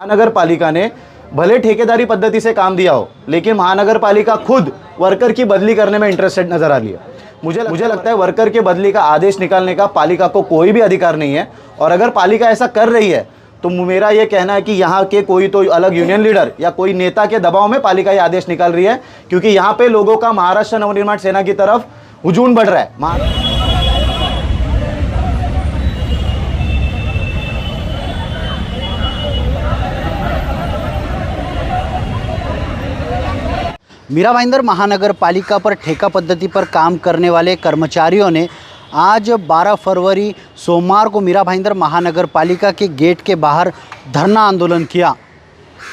महानगर पालिका ने भले ठेकेदारी पद्धति से काम दिया हो, लेकिन महानगर पालिका खुद वर्कर की बदली करने में इंटरेस्टेड नजर आ रही है। मुझे लगता है वर्कर के बदली का आदेश निकालने का पालिका को कोई भी अधिकार नहीं है। और अगर पालिका ऐसा कर रही है तो मेरा ये कहना है कि यहाँ के कोई तो अलग यूनियन लीडर या कोई नेता के दबाव में पालिका ये आदेश निकाल रही है, क्योंकि यहाँ पे लोगों का महाराष्ट्र नवनिर्माण सेना की तरफ हुजूम बढ़ रहा है। मीरा भाईंदर महानगर पालिका पर ठेका पद्धति पर काम करने वाले कर्मचारियों ने आज 12 फरवरी सोमवार को मीरा भाईंदर महानगर पालिका के गेट के बाहर धरना आंदोलन किया।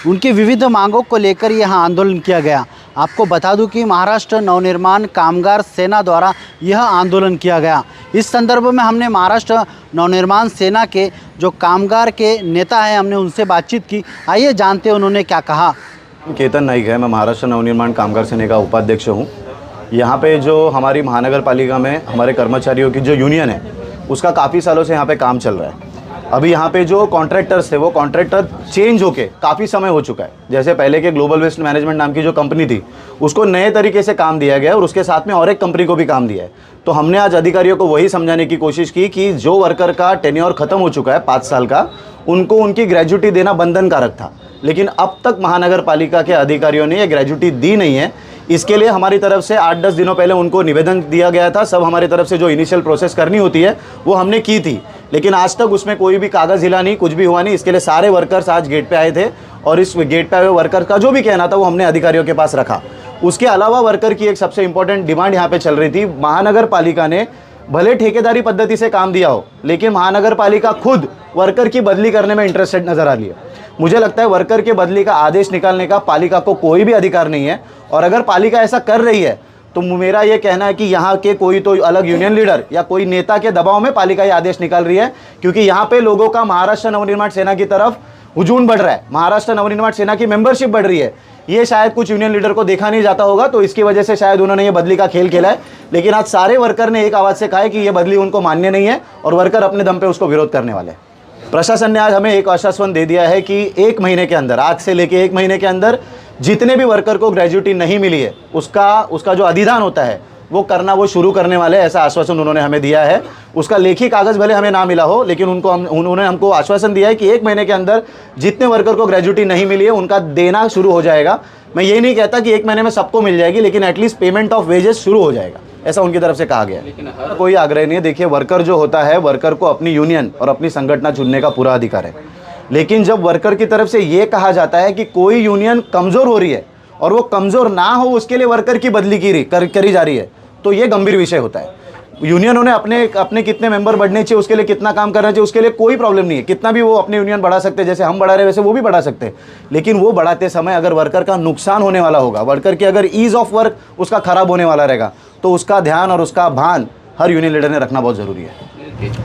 उनकी विविध मांगों को लेकर यह आंदोलन किया गया। आपको बता दूं कि महाराष्ट्र नवनिर्माण कामगार सेना द्वारा यह आंदोलन किया गया। इस संदर्भ में हमने महाराष्ट्र नवनिर्माण सेना के जो कामगार के नेता हैं, हमने उनसे बातचीत की। आइए जानते हैं उन्होंने क्या कहा। केतन नाइक है, मैं महाराष्ट्र नवनिर्माण कामगार सेना का उपाध्यक्ष हूँ। यहाँ पे जो हमारी महानगर पालिका में हमारे कर्मचारियों की जो यूनियन है, उसका काफ़ी सालों से यहाँ पे काम चल रहा है। अभी यहाँ पे जो कॉन्ट्रैक्टर्स थे, वो कॉन्ट्रैक्टर चेंज होके काफ़ी समय हो चुका है। जैसे पहले के ग्लोबल वेस्ट मैनेजमेंट नाम की जो कंपनी थी, उसको नए तरीके से काम दिया गया और उसके साथ में और एक कंपनी को भी काम दिया है। तो हमने आज अधिकारियों को वही समझाने की कोशिश की कि जो वर्कर का टेन्योर ख़त्म हो चुका है 5 साल का, उनको उनकी ग्रेजुटी देना बंधनकारक था, लेकिन अब तक महानगर पालिका के अधिकारियों ने ये ग्रेजुटी दी नहीं है। इसके लिए हमारी तरफ से 8-10 दिनों पहले उनको निवेदन दिया गया था। सब हमारी तरफ से जो इनिशियल प्रोसेस करनी होती है वो हमने की थी, लेकिन आज तक उसमें कोई भी कागज़ हिला नहीं, कुछ भी हुआ नहीं। इसके लिए सारे वर्कर्स आज गेट पे आए थे और इस गेट पे आए हुए वर्कर का जो भी कहना था वो हमने अधिकारियों के पास रखा। उसके अलावा वर्कर की एक सबसे इंपॉर्टेंट डिमांड यहाँ पे चल रही थी। महानगर पालिका ने भले ठेकेदारी पद्धति से काम दिया हो, लेकिन महानगर पालिका खुद वर्कर की बदली करने में इंटरेस्टेड नजर आ रही है। मुझे लगता है वर्कर के बदली का आदेश निकालने का पालिका को कोई भी अधिकार नहीं है। और अगर पालिका ऐसा कर रही है तो मेरा ये कहना है कि यहाँ के कोई तो अलग यूनियन लीडर या कोई नेता के दबाव में पालिका ये आदेश निकाल रही है, क्योंकि यहाँ पे लोगों का महाराष्ट्र नवनिर्माण सेना की तरफ हुजूम बढ़ रहा है। महाराष्ट्र नवनिर्माण सेना की मेंबरशिप बढ़ रही है। ये शायद कुछ यूनियन लीडर को देखा नहीं जाता होगा, तो इसकी वजह से शायद उन्होंने ये बदली का खेल खेला है। लेकिन आज सारे वर्कर ने एक आवाज़ से कहा है कि ये बदली उनको मान्य नहीं है और वर्कर अपने दम पे उसको विरोध करने वाले हैं। प्रशासन ने आज हमें एक आश्वासन दे दिया है कि 1 महीने के अंदर, आज से लेके 1 महीने के अंदर जितने भी वर्कर को ग्रेजुटी नहीं मिली है, उसका जो अधिदान होता है वो करना वो शुरू करने वाले, ऐसा आश्वासन उन्होंने हमें दिया है। उसका लेखी कागज़ भले हमें ना मिला हो, लेकिन उन्होंने हमको आश्वासन दिया है कि 1 महीने के अंदर जितने वर्कर को ग्रेजुटी नहीं मिली है उनका देना शुरू हो जाएगा। मैं ये नहीं कहता कि 1 महीने में सबको मिल जाएगी, लेकिन एटलीस्ट पेमेंट ऑफ वेजेस शुरू हो जाएगा, ऐसा उनकी तरफ से कहा गया है। कोई आग्रह नहीं है। देखिए, वर्कर जो होता है, वर्कर को अपनी यूनियन और अपनी संगठन चुनने का पूरा अधिकार है। लेकिन जब वर्कर की तरफ से ये कहा जाता है कि कोई यूनियन कमज़ोर हो रही है और वो कमज़ोर ना हो उसके लिए वर्कर की बदली करी जा रही है, तो ये गंभीर विषय होता है। यूनियनों ने अपने कितने मेंबर बढ़ने चाहिए, उसके लिए कितना काम करना चाहिए, उसके लिए कोई प्रॉब्लम नहीं है। कितना भी वो अपनी यूनियन बढ़ा सकते हैं, जैसे हम बढ़ा रहे वैसे वो भी बढ़ा सकते हैं। लेकिन वो बढ़ाते समय अगर वर्कर का नुकसान होने वाला होगा, वर्कर की अगर ईज़ ऑफ वर्क उसका ख़राब होने वाला रहेगा, तो उसका ध्यान और उसका भान हर यूनियन लीडर ने रखना बहुत ज़रूरी है।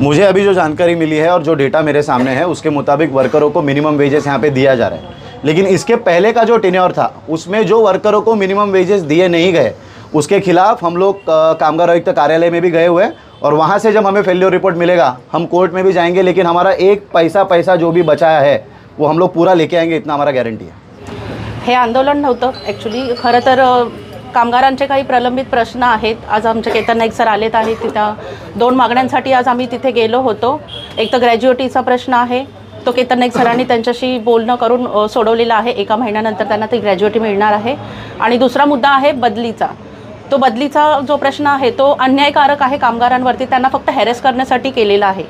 मुझे अभी जो जानकारी मिली है और जो डेटा मेरे सामने है, उसके मुताबिक वर्करों को मिनिमम वेजेस यहाँ पे दिया जा रहा है। लेकिन इसके पहले का जो टेन्योर था, उसमें जो वर्करों को मिनिमम वेजेस दिए नहीं गए, उसके खिलाफ हम लोग कामगार आयुक्त कार्यालय में भी गए हुए, और वहाँ से जब हमें फेल्योर रिपोर्ट मिलेगा हम कोर्ट में भी जाएंगे, लेकिन हमारा एक पैसा जो भी बचाया है वो हम लोग पूरा लेके आएंगे, इतना हमारा गॅरंटी है। हे आंदोलन नव्हतं ॲक्च्युली, खरं तर कामगारांचे काही प्रलंबित प्रश्न आहेत। आज आमचे केतन नाईक सर आलेत आहेत। तिथं 2 मागण्यांसाठी आज आम्ही तिथे गेलो होतो। एक तर ग्रॅज्युएटीचा प्रश्न आहे, तो केतन नाईक सरांनी त्यांच्याशी बोलणं करून सोडवलेला आहे। 1 महिन्यानंतर त्यांना ती ग्रॅज्युएटी मिळणार आहे। आणि दुसरा मुद्दा आहे बदलीचा। तो बदलीचा जो प्रश्न आहे तो अन्यायकारक आहे कामगारांवरती, त्यांना फक्त हॅरेस करण्यासाठी केलेला आहे।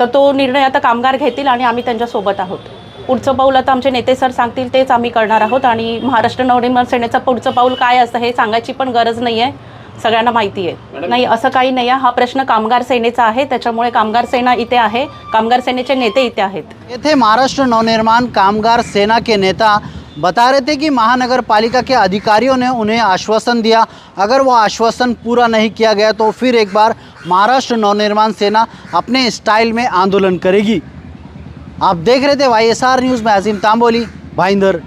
तर तो निर्णय आता कामगार घेतील आणि आम्ही त्यांच्यासोबत आहोत। पुढचं पाऊल आता आमचे नेते सर सांगतील तेच आम्ही करणार आहोत। आणि महाराष्ट्र नवनिर्माण सेनेचं पुढचं पाऊल काय असतं हे सांगायची पण गरज नाही आहे, सगळ्यांना माहिती आहे। नाही, असं काही नाही आहे। हा प्रश्न कामगार सेनेचा आहे, त्याच्यामुळे कामगार सेना इथे आहे, कामगार सेनेचे नेते इथे आहेत। ये महाराष्ट्र नवनिर्माण कामगार सेना के नेता बता रहे थे कि महानगर पालिका के अधिकारियों ने उन्हें आश्वासन दिया, अगर वो आश्वासन पूरा नहीं किया गया तो फिर एक बार महाराष्ट्र नवनिर्माण सेना अपने स्टाइल में आंदोलन करेगी। आप देख रहे थे YSR न्यूज़ में अजीम तांबोली, भाईंदर।